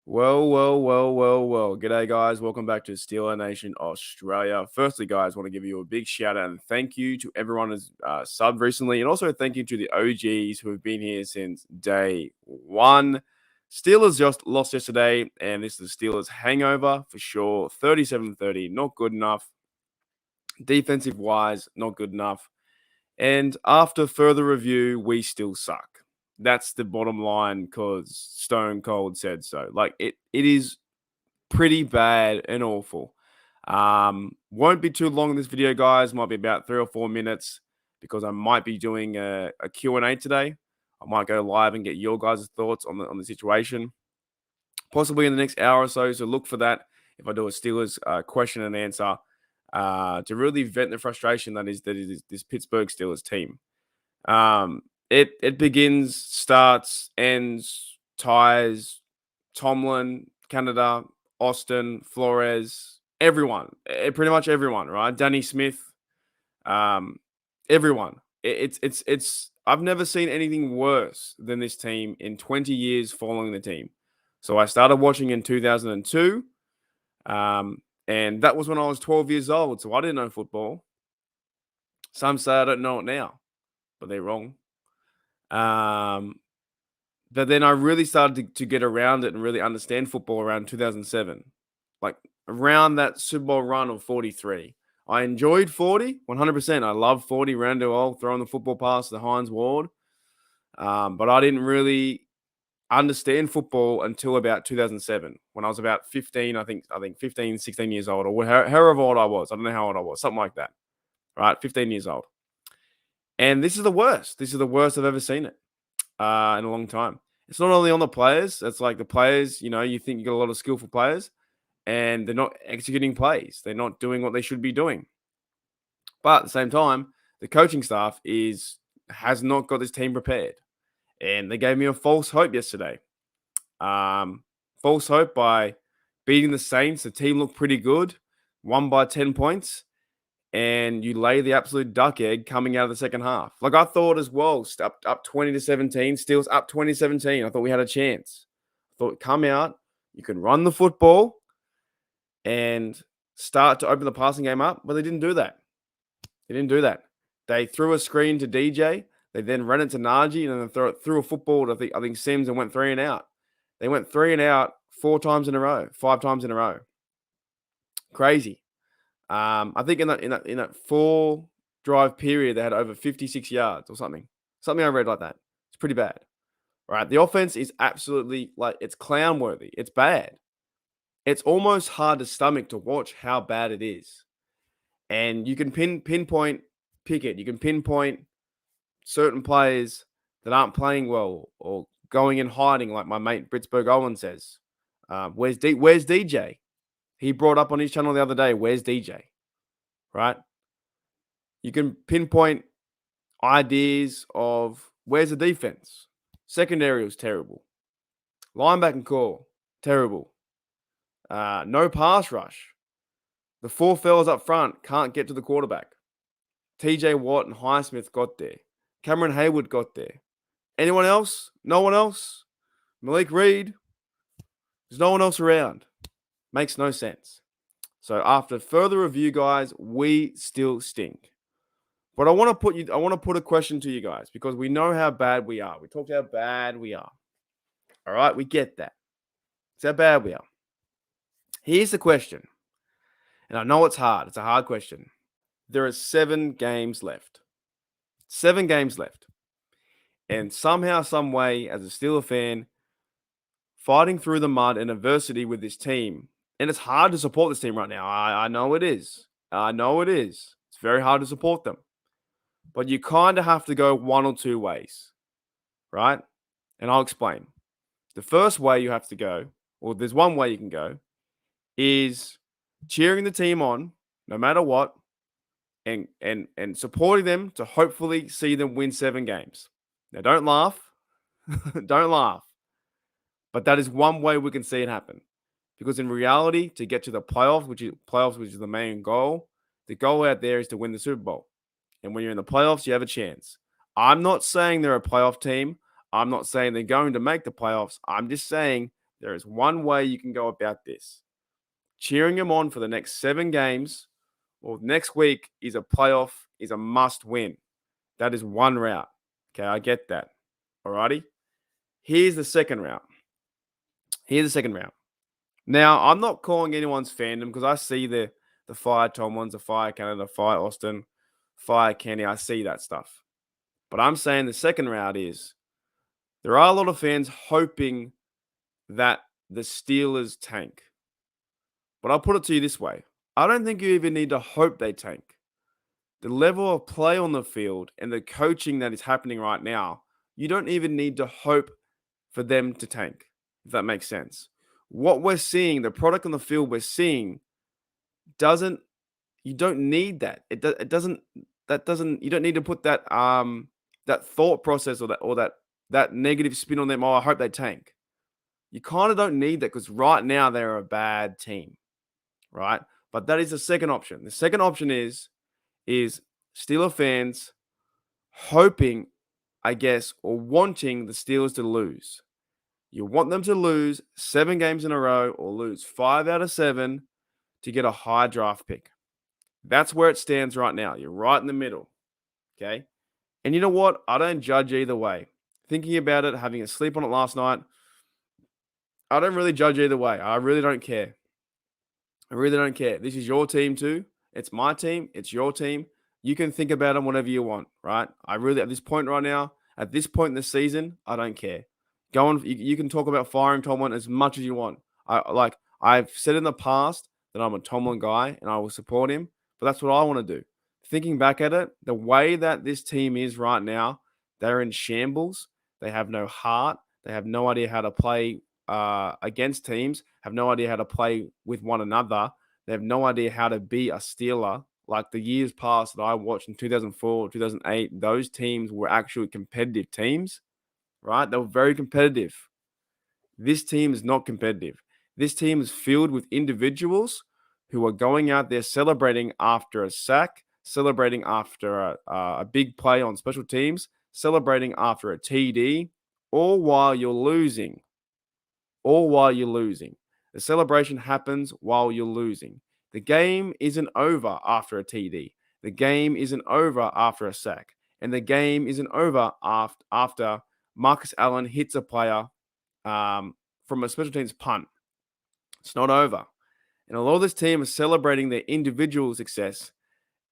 Well. G'day, guys. Welcome back to Steeler Nation Australia. Firstly, guys, want to give you a big shout out and thank you to everyone who's subbed recently, and also thank you to the OGs who have been here since day one. Steelers just lost yesterday, and this is the Steelers hangover for sure. 37-30, not good enough. Defensive wise, not good enough. And after further review, we still suck. That's the bottom line because Stone Cold said so. Like it is pretty bad and awful. Won't be too long in this video, guys. Might be about 3 or 4 minutes because I might be doing a Q&A today. I might go live and get your guys' thoughts on the situation, possibly in the next hour or so. So look for that if I do a Steelers question and answer to really vent the frustration that is this Pittsburgh Steelers team. It begins, starts, ends, ties, Tomlin, Canada, Austin, Flores, everyone, pretty much everyone, right? Danny Smith, everyone. It's. I've never seen anything worse than this team in 20 years following the team. So I started watching in 2002, and that was when I was 12 years old. So I didn't know football. Some say I don't know it now, but they're wrong. But then I really started to get around it and really understand football around 2007, like around that Super Bowl run of 43. I enjoyed 40, 100%. I love 40, Randall throwing the football past the Hines Ward. But I didn't really understand football until about 2007 when I was about 15, I think 15, 16 years old, or however old I was. I don't know how old I was, something like that, right? 15 years old. And this is the worst. This is the worst I've ever seen it in a long time. It's not only on the players. It's like the players, you think you got a lot of skillful players and they're not executing plays. They're not doing what they should be doing. But at the same time, the coaching staff has not got this team prepared. And they gave me a false hope yesterday. False hope by beating the Saints. The team looked pretty good, won by 10 points. And you lay the absolute duck egg coming out of the second half. Like I thought as well, up 20-17, Steelers up 20-17. I thought we had a chance. I thought come out, you can run the football and start to open the passing game up, but they didn't do that. They threw a screen to DJ. They then ran it to Najee and then threw a football to I think Sims and went 3 and out. They went 3 and out 5 times in a row. Crazy. I think in that 4 drive period, they had over 56 yards or something. Something I read like that. It's pretty bad, right? The offense is absolutely it's clown worthy. It's bad. It's almost hard to stomach to watch how bad it is. And you can pinpoint Pickett. You can pinpoint certain players that aren't playing well or going and hiding, like my mate Pittsburgh Owen says. Where's DJ? He brought up on his channel the other day, where's DJ? Right? You can pinpoint ideas of where's the defense? Secondary was terrible. Linebacking core, terrible. No pass rush. The 4 fellas up front can't get to the quarterback. TJ Watt and Highsmith got there. Cameron Hayward got there. Anyone else? No one else? Malik Reed? There's no one else around. Makes no sense. So after further review, guys, we still stink. But I want to put a question to you guys because we know how bad we are. We talked how bad we are. All right, we get that. It's how bad we are. Here's the question. And I know it's hard. It's a hard question. There are 7 games left. 7 games left. And somehow, some way, as a Steeler fan, fighting through the mud and adversity with this team, and it's hard to support this team right now. I know it is. It's very hard to support them. But you kind of have to go one or two ways, right? And I'll explain. The first way you have to go, or there's one way you can go, is cheering the team on, no matter what, and supporting them to hopefully see them win 7 games. Now, don't laugh. Don't laugh. But that is one way we can see it happen. Because in reality, to get to the playoffs, which is the main goal, the goal out there is to win the Super Bowl. And when you're in the playoffs, you have a chance. I'm not saying they're a playoff team. I'm not saying they're going to make the playoffs. I'm just saying There is one way you can go about this. Cheering them on for the next 7 games or next week is a must win. That is one route. Okay, I get that. Alrighty. Here's the second route. Now, I'm not calling anyone's fandom because I see the fire Tomlins, the fire Canada, the fire Austin, fire Kenny. I see that stuff. But I'm saying the second route is there are a lot of fans hoping that the Steelers tank. But I'll put it to you this way. I don't think you even need to hope they tank. The level of play on the field and the coaching that is happening right now, you don't even need to hope for them to tank, if that makes sense. What we're seeing, the product on the field we're seeing, doesn't you don't need that. It doesn't you don't need to put that that thought process or that negative spin on them. Oh, I hope they tank. You kind of don't need that because right now they're a bad team, right? But that is the second option. The second option is Steeler fans hoping, I guess, or wanting the Steelers to lose. You want them to lose 7 games in a row or lose 5 out of 7 to get a high draft pick. That's where it stands right now. You're right in the middle. Okay. And you know what? I don't judge either way. Thinking about it, having a sleep on it last night, I don't really judge either way. I really don't care. I really don't care. This is your team too. It's my team. It's your team. You can think about them whatever you want, right? I really, at this point right now, at this point in the season, I don't care. Go on. You can talk about firing Tomlin as much as you want. I've said in the past that I'm a Tomlin guy and I will support him, but that's what I want to do. Thinking back at it, the way that this team is right now, they're in shambles. They have no heart. They have no idea how to play against teams, have no idea how to play with one another. They have no idea how to be a Steeler. Like the years past that I watched in 2004, 2008, those teams were actually competitive teams, right? They were very competitive. This team is not competitive. This team is filled with individuals who are going out there celebrating after a sack, celebrating after a big play on special teams, celebrating after a TD, all while you're losing. The celebration happens while you're losing. The game isn't over after a TD. The game isn't over after a sack. And the game isn't over after Marcus Allen hits a player from a special teams punt. It's not over. And a lot of this team is celebrating their individual success,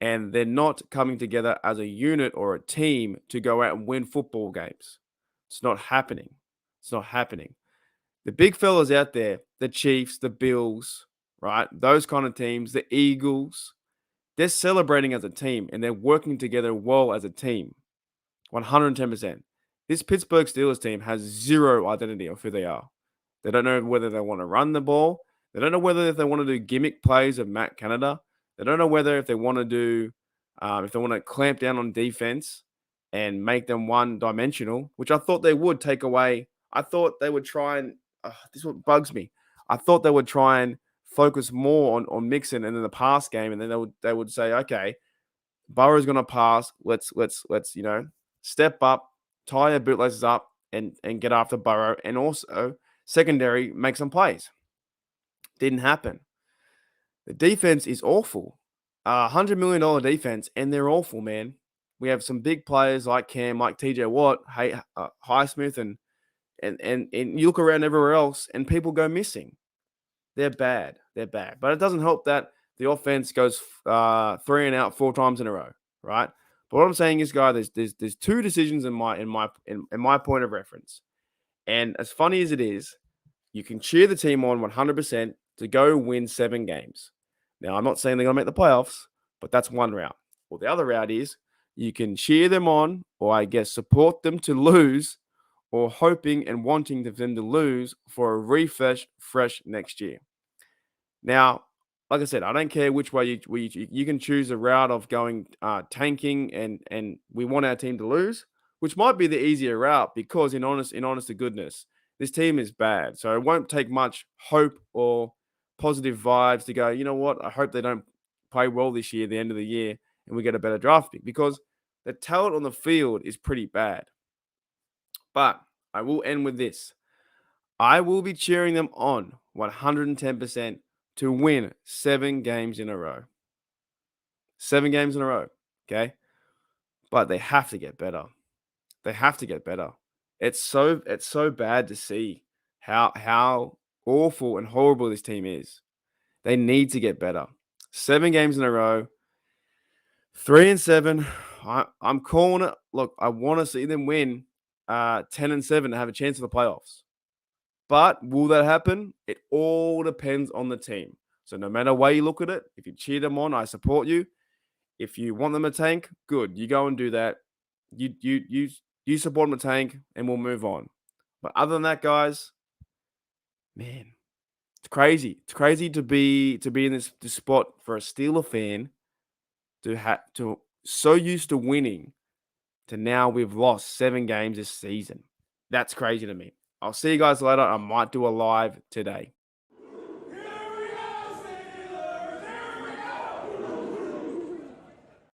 and they're not coming together as a unit or a team to go out and win football games. It's not happening. The big fellas out there, the Chiefs, the Bills, right? Those kind of teams, the Eagles, they're celebrating as a team and they're working together well as a team. 110%. This Pittsburgh Steelers team has zero identity of who they are. They don't know whether they want to run the ball. They don't know whether if they want to do gimmick plays of Matt Canada. They don't know whether if they want to do, if they want to clamp down on defense and make them one-dimensional, which I thought they would take away. I thought they would try and this is what bugs me. I thought they would try and focus more on Mixon and in the pass game, and then they would say, okay, Burrow's going to pass. Let's step up, tie your bootlaces up, and get after Burrow, and also secondary make some plays. Didn't happen. The defense is awful. $100 million defense, and they're awful, man. We have some big players like Cam, like TJ Watt, Highsmith, and you look around everywhere else and people go missing. They're bad. But it doesn't help that the offense goes 3 and out 4 times in a row, right? But what I'm saying is, guys, there's 2 decisions in my point of reference. And as funny as it is, you can cheer the team on 100% to go win 7 games. Now, I'm not saying they're going to make the playoffs, but that's one route. Well, the other route is you can cheer them on, or I guess support them to lose, or hoping and wanting them to lose for a refresh fresh next year. Now, like I said, I don't care which way you can choose a route of going tanking and we want our team to lose, which might be the easier route because in honest to goodness, this team is bad. So it won't take much hope or positive vibes to go, you know what? I hope they don't play well this year, the end of the year, and we get a better draft pick because the talent on the field is pretty bad. But I will end with this. I will be cheering them on 110% to win 7 games in a row. 7 games in a row, okay? But they have to get better. They have to get better. It's so bad to see how awful and horrible this team is. They need to get better. 7 games in a row, 3-7. I'm calling it. Look, I want to see them win 10-7 to have a chance of the playoffs. But will that happen? It all depends on the team. So no matter way you look at it, if you cheer them on, I support you. If you want them to tank, good. You go and do that. You support them to tank, and we'll move on. But other than that, guys, man, it's crazy. It's crazy to be in this spot for a Steeler fan to so used to winning to now we've lost 7 games this season. That's crazy to me. I'll see you guys later. I might do a live today.